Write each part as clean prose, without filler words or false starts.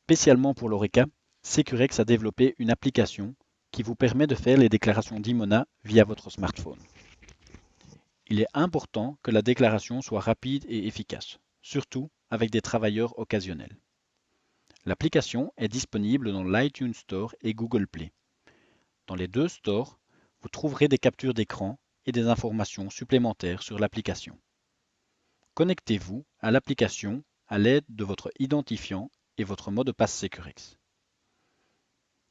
Spécialement pour l'Horeca, Securex a développé une application qui vous permet de faire les déclarations d'Imona via votre smartphone. Il est important que la déclaration soit rapide et efficace, surtout avec des travailleurs occasionnels. L'application est disponible dans l'iTunes Store et Google Play. Dans les deux stores, vous trouverez des captures d'écran et des informations supplémentaires sur l'application. Connectez-vous à l'application à l'aide de votre identifiant et votre mot de passe Securex.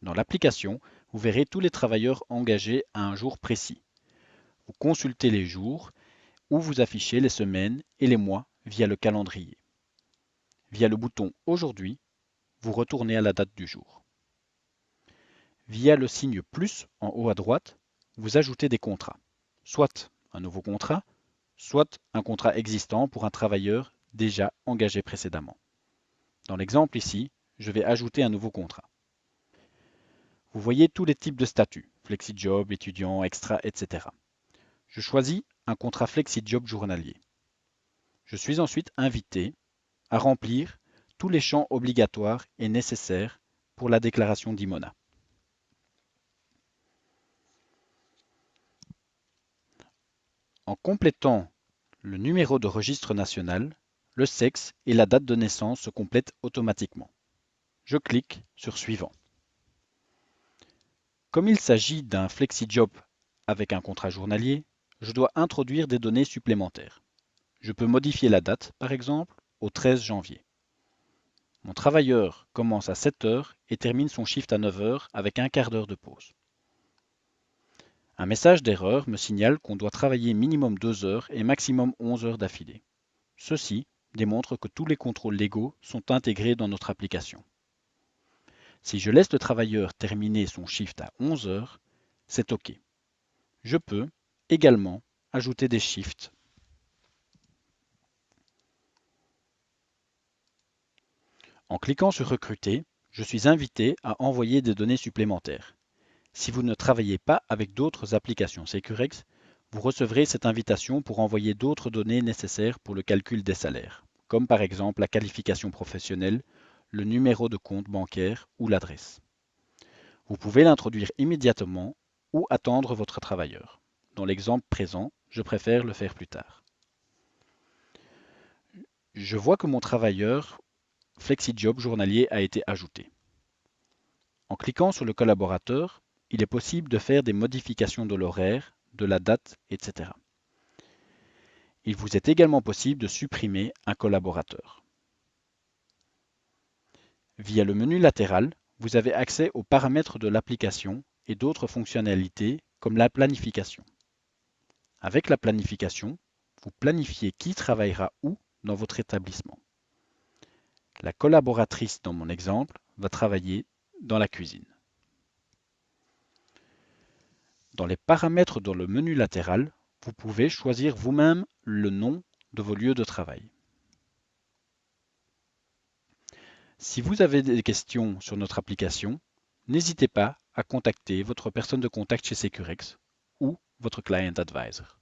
Dans l'application, vous verrez tous les travailleurs engagés à un jour précis. Vous consultez les jours ou vous affichez les semaines et les mois via le calendrier. Via le bouton Aujourd'hui, vous retournez à la date du jour. Via le signe plus en haut à droite, vous ajoutez des contrats, soit un nouveau contrat, soit un contrat existant pour un travailleur déjà engagé précédemment. Dans l'exemple ici, je vais ajouter un nouveau contrat. Vous voyez tous les types de statuts, FlexiJob, étudiant, extra, etc. Je choisis un contrat FlexiJob journalier. Je suis ensuite invité à remplir tous les champs obligatoires et nécessaires pour la déclaration d'Imona. En complétant le numéro de registre national, le sexe et la date de naissance se complètent automatiquement. Je clique sur Suivant. Comme il s'agit d'un FlexiJob avec un contrat journalier, je dois introduire des données supplémentaires. Je peux modifier la date, par exemple, au 13 janvier. Mon travailleur commence à 7 heures et termine son shift à 9 heures avec un quart d'heure de pause. Un message d'erreur me signale qu'on doit travailler minimum 2 heures et maximum 11 heures d'affilée. Ceci démontre que tous les contrôles légaux sont intégrés dans notre application. Si je laisse le travailleur terminer son shift à 11 heures, c'est OK. Je peux également ajouter des shifts. En cliquant sur Recruter, je suis invité à envoyer des données supplémentaires. Si vous ne travaillez pas avec d'autres applications Securex, vous recevrez cette invitation pour envoyer d'autres données nécessaires pour le calcul des salaires, comme par exemple la qualification professionnelle, le numéro de compte bancaire ou l'adresse. Vous pouvez l'introduire immédiatement ou attendre votre travailleur. Dans l'exemple présent, je préfère le faire plus tard. Je vois que mon travailleur FlexiJob journalier a été ajouté. En cliquant sur le collaborateur, il est possible de faire des modifications de l'horaire, de la date, etc. Il vous est également possible de supprimer un collaborateur. Via le menu latéral, vous avez accès aux paramètres de l'application et d'autres fonctionnalités comme la planification. Avec la planification, vous planifiez qui travaillera où dans votre établissement. La collaboratrice dans mon exemple va travailler dans la cuisine. Dans les paramètres dans le menu latéral, vous pouvez choisir vous-même le nom de vos lieux de travail. Si vous avez des questions sur notre application, n'hésitez pas à contacter votre personne de contact chez Securex ou votre Client Advisor.